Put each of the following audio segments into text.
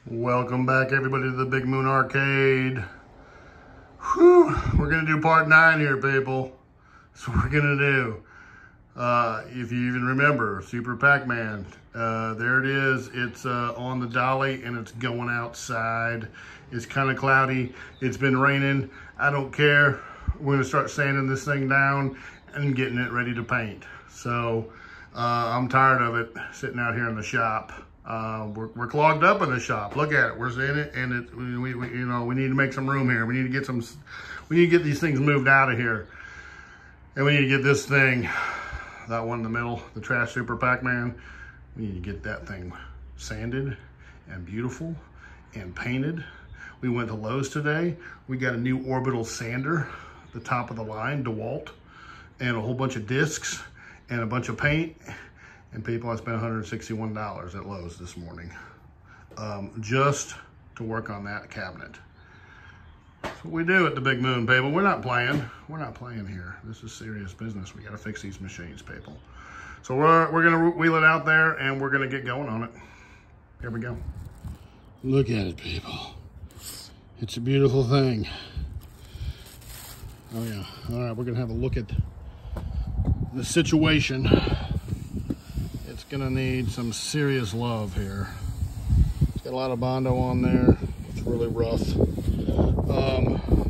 Welcome back, everybody, to the Big Moon Arcade. Whew, we're gonna do part 9 here, people. That's what we're gonna do. If you even remember, Super Pac-Man, there it is. It's on the dolly and it's going outside. It's kind of cloudy. It's been raining. I don't care. We're gonna start sanding this thing down and getting it ready to paint. So I'm tired of it sitting out here in the shop. We're clogged up in the shop. Look at it. We're in it, and we need to make some room here. We need to get these things moved out of here, and we need to get this thing, that one in the middle, the trash Super Pac-Man. We need to get that thing sanded and beautiful and painted. We went to Lowe's today. We got a new orbital sander, the top of the line, DeWalt, and a whole bunch of discs and a bunch of paint. And people, I spent $161 at Lowe's this morning just to work on that cabinet. That's what we do at the Big Moon, people. We're not playing. We're not playing here. This is serious business. We got to fix these machines, people. So we're gonna wheel it out there and we're gonna get going on it. Here we go. Look at it, people. It's a beautiful thing. Oh yeah. All right, we're gonna have a look at the situation. It's gonna need some serious love here. It's got a lot of bondo on there. It's really rough.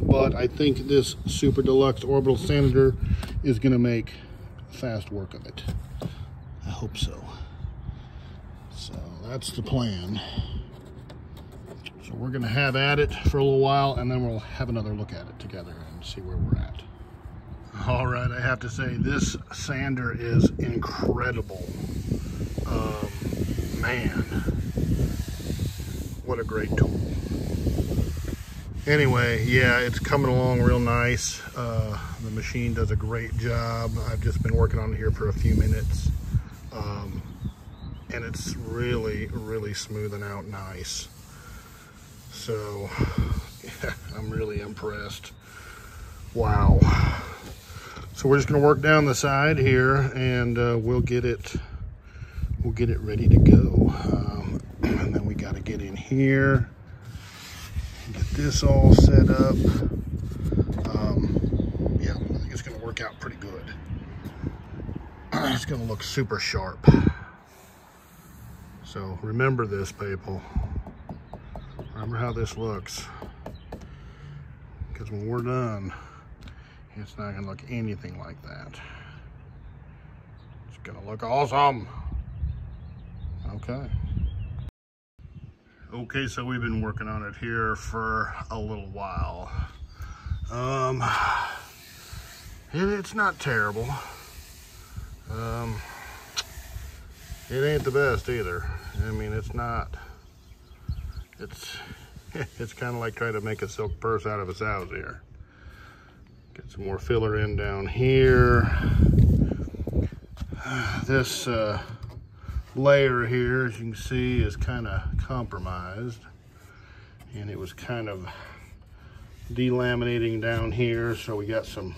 But I think this Super Deluxe Orbital Sander is gonna make fast work of it. I hope so. So that's the plan. So we're gonna have at it for a little while and then we'll have another look at it together and see where we're at. All right, I have to say this sander is incredible. Man, what a great tool. Anyway, yeah, it's coming along real nice. The machine does a great job. I've just been working on it here for a few minutes. And it's really, really smoothing out nice. So, yeah, I'm really impressed. Wow. So we're just gonna work down the side here and we'll get it ready to go. And then we gotta get in here, get this all set up. Yeah, I think it's gonna work out pretty good. It's gonna look super sharp. So remember this, people. Remember how this looks. Because when we're done, it's not gonna look anything like that. It's gonna look awesome. Okay. Okay, so we've been working on it here for a little while. It's not terrible. It ain't the best either. I mean, it's not. It's kind of like trying to make a silk purse out of a sow's ear. Get some more filler in down here. This layer here, as you can see, is kind of compromised. And it was kind of delaminating down here. So we got some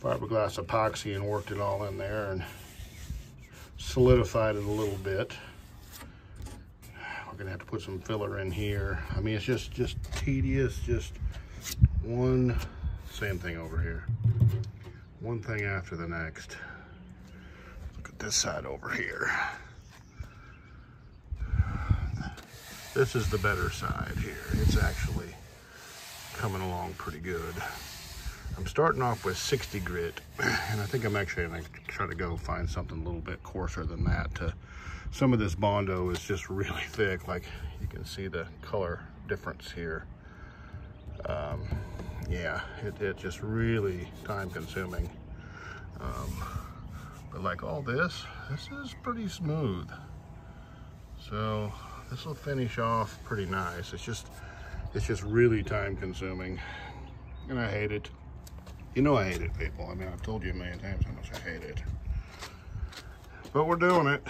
fiberglass epoxy and worked it all in there and solidified it a little bit. We're gonna have to put some filler in here. I mean, it's just tedious, just one, same thing over here. One thing after the next. Look at this side over here. This is the better side here. It's actually coming along pretty good. I'm starting off with 60 grit, and I think I'm actually gonna try to go find something a little bit coarser than that. Some of this bondo is just really thick, like you can see the color difference here. Yeah, it's just really time consuming. But like all this is pretty smooth. So this will finish off pretty nice. It's just really time consuming, and I hate it. You know I hate it, people. I mean, I've told you a million times how much I hate it. But we're doing it.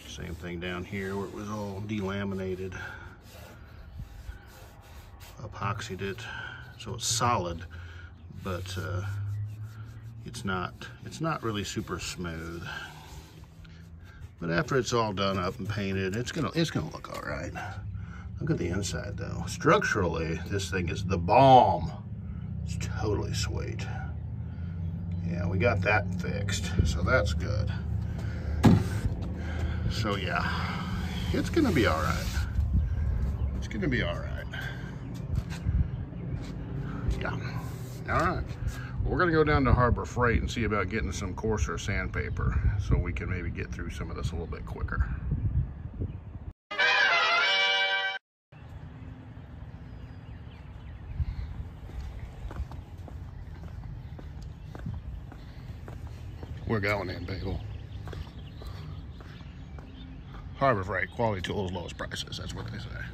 Same thing down here where it was all delaminated. Epoxied it so it's solid, but it's not really super smooth. But after it's all done up and painted, it's gonna look all right. Look at the inside though. Structurally, this thing is the bomb. It's totally sweet. Yeah, we got that fixed, so that's good. So yeah, it's gonna be all right. It's gonna be all right. Yeah, all right. We're gonna go down to Harbor Freight and see about getting some coarser sandpaper so we can maybe get through some of this a little bit quicker. We're going in, people. Harbor Freight, quality tools, lowest prices. That's what they say.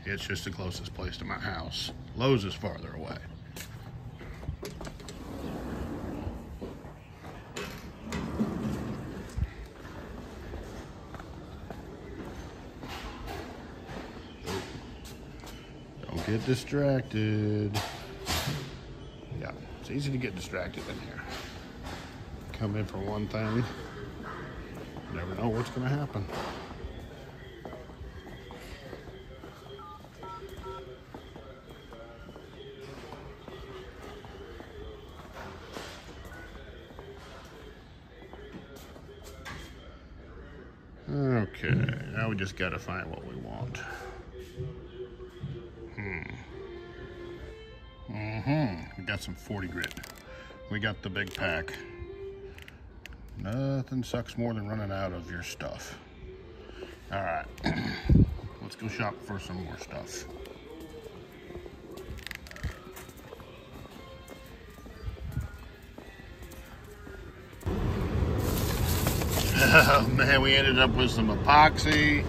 It's just the closest place to my house. Lowe's is farther away. Don't get distracted. Yeah, it's easy to get distracted in here. Come in for one thing, never know what's gonna happen. Okay, now we just gotta find what we want. We got some 40 grit. We got the big pack. Nothing sucks more than running out of your stuff. All right, let's go shop for some more stuff. Oh man, we ended up with some epoxy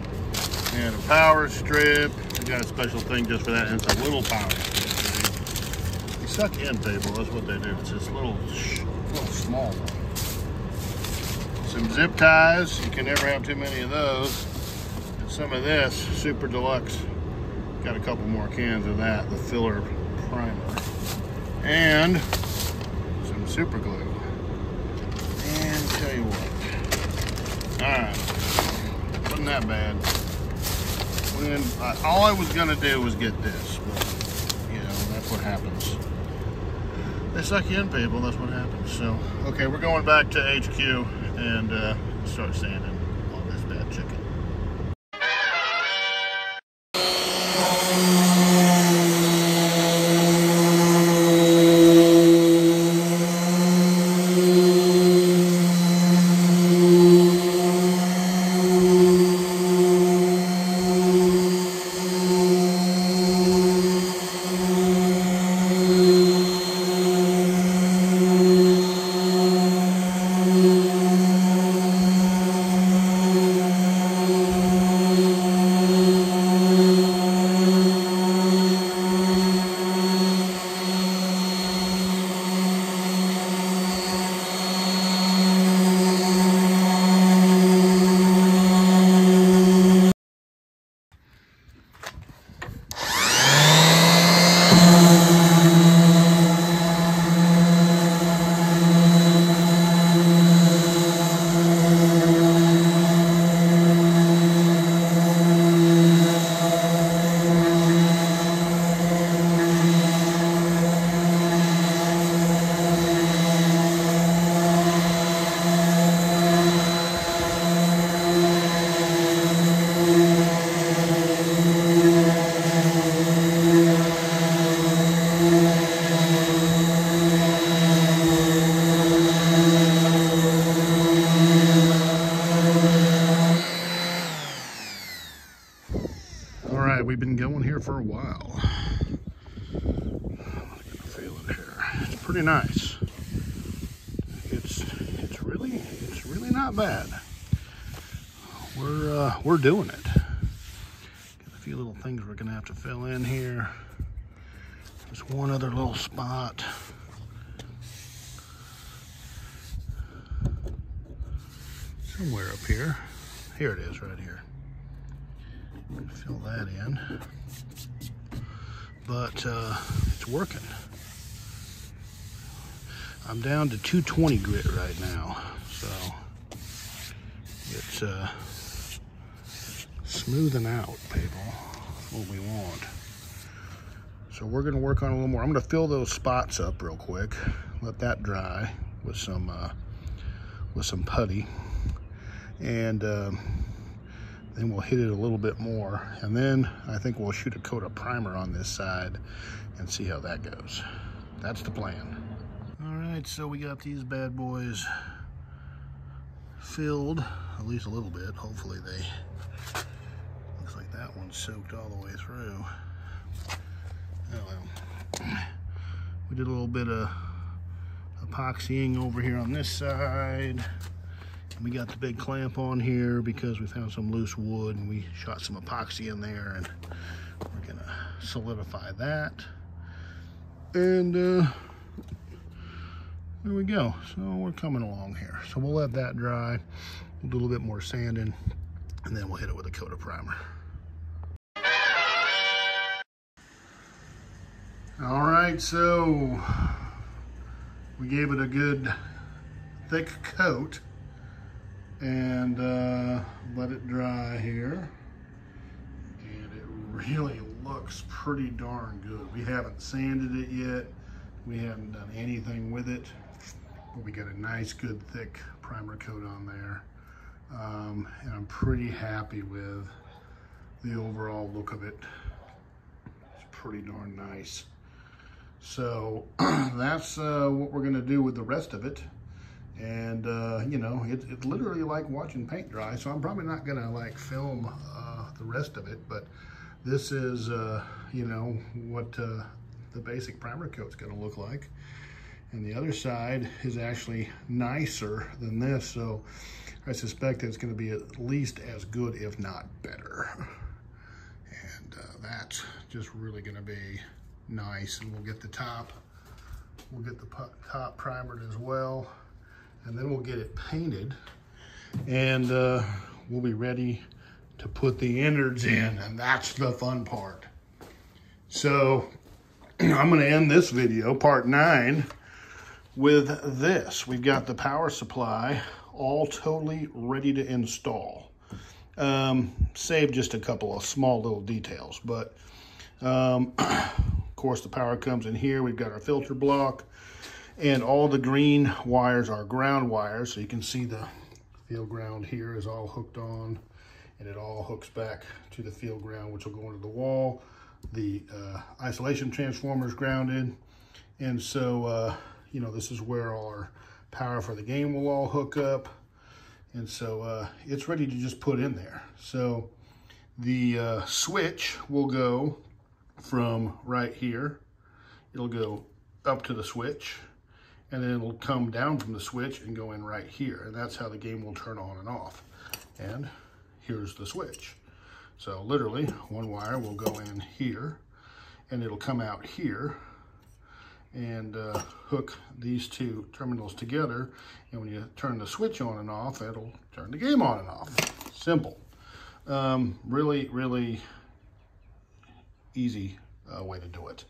and a power strip. We got a special thing just for that, and it's a little power strip. They suck in, people, that's what they do. It's this little small one. Some zip ties, you can never have too many of those. And some of this, Super Deluxe. Got a couple more cans of that, the filler primer. And some super glue. And tell you what, all right, wasn't that bad. All I was gonna do was get this, but you know, that's what happens. They suck you in, people, that's what happens. So, okay, we're going back to HQ and start sanding on this bad chicken. We've been going here for a while. Feel it here. It's pretty nice. It's really not bad. We're doing it. Got a few little things we're gonna have to fill in here. There's one other little spot. Somewhere up here. Here it is, right here. Fill that in, but it's working. I'm down to 220 grit right now, so It's smoothing out, people. That's what we want. So we're gonna work on a little more. I'm gonna fill those spots up real quick. Let that dry with some putty. And then we'll hit it a little bit more. And then I think we'll shoot a coat of primer on this side and see how that goes. That's the plan. All right, so we got these bad boys filled, at least a little bit. Hopefully they, looks like that one's soaked all the way through. Oh well. We did a little bit of epoxying over here on this side. And we got the big clamp on here because we found some loose wood and we shot some epoxy in there, and we're gonna solidify that. And there we go. So we're coming along here. So we'll let that dry. We'll do a little bit more sanding, and then we'll hit it with a coat of primer. All right, so we gave it a good thick coat and let it dry here. And it really looks pretty darn good. We haven't sanded it yet. We haven't done anything with it. But we got a nice, good, thick primer coat on there. And I'm pretty happy with the overall look of it. It's pretty darn nice. So that's what we're gonna do with the rest of it. And you know, it's literally like watching paint dry, so I'm probably not gonna like film the rest of it, but this is you know, what the basic primer coat's gonna look like. And the other side is actually nicer than this, so I suspect that it's gonna be at least as good, if not better. And that's just really gonna be nice. And we'll get the top, top primered as well, and then we'll get it painted, and we'll be ready to put the innards in, and that's the fun part. So I'm gonna end this video, part 9, with this. We've got the power supply all totally ready to install. Save just a couple of small little details, but of course the power comes in here. We've got our filter block, and all the green wires are ground wires, so you can see the field ground here is all hooked on, and it all hooks back to the field ground, which will go into the wall. The isolation transformer is grounded, and so you know, this is where all our power for the game will all hook up, and so it's ready to just put in there. So the switch will go from right here. It'll go up to the switch, and then it'll come down from the switch and go in right here, and that's how the game will turn on and off. And here's the switch. So literally one wire will go in here, and it'll come out here and hook these two terminals together, and when you turn the switch on and off, it'll turn the game on and off. Simple. Really, really easy way to do it.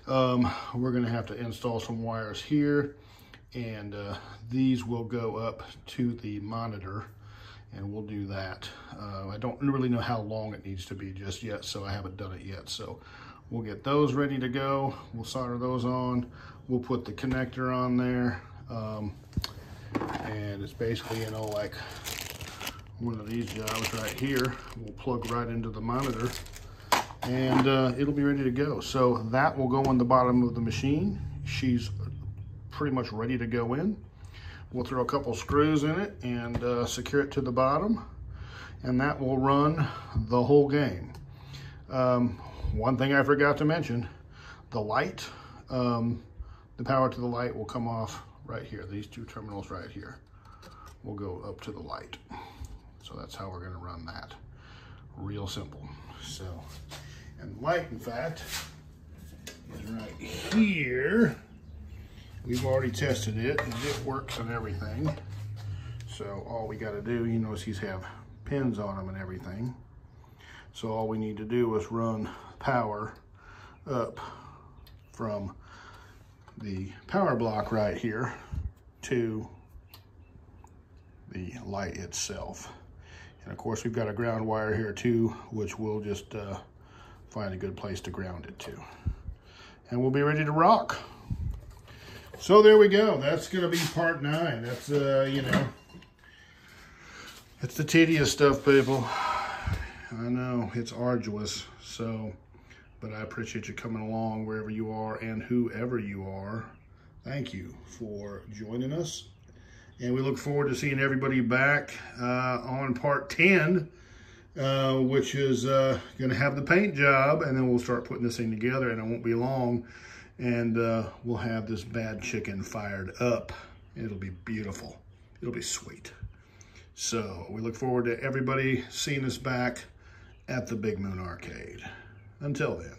We're gonna have to install some wires here, and these will go up to the monitor, and we'll do that. I don't really know how long it needs to be just yet, so I haven't done it yet. So we'll get those ready to go. We'll solder those on. We'll put the connector on there. And it's basically, you know, like one of these jobs right here. We'll plug right into the monitor, and it'll be ready to go. So that will go on the bottom of the machine. She's pretty much ready to go in. We'll throw a couple screws in it and secure it to the bottom, and that will run the whole game. One thing I forgot to mention, the light, the power to the light will come off right here. These two terminals right here will go up to the light. So that's how we're gonna run that. Real simple. So, and the light, in fact, is right here. We've already tested it, and it works and everything. So all we gotta do, you notice these have pins on them and everything. So all we need to do is run power up from the power block right here to the light itself. And of course, we've got a ground wire here too, which we'll just find a good place to ground it to. And we'll be ready to rock. So there we go. That's gonna be part 9. That's, you know, it's the tedious stuff, people. I know, it's arduous, so, but I appreciate you coming along wherever you are and whoever you are. Thank you for joining us. And we look forward to seeing everybody back on part 10, which is gonna have the paint job, and then we'll start putting this thing together, and it won't be long, and we'll have this bad chicken fired up. It'll be beautiful. It'll be sweet. So we look forward to everybody seeing us back at the Big Moon Arcade. Until then.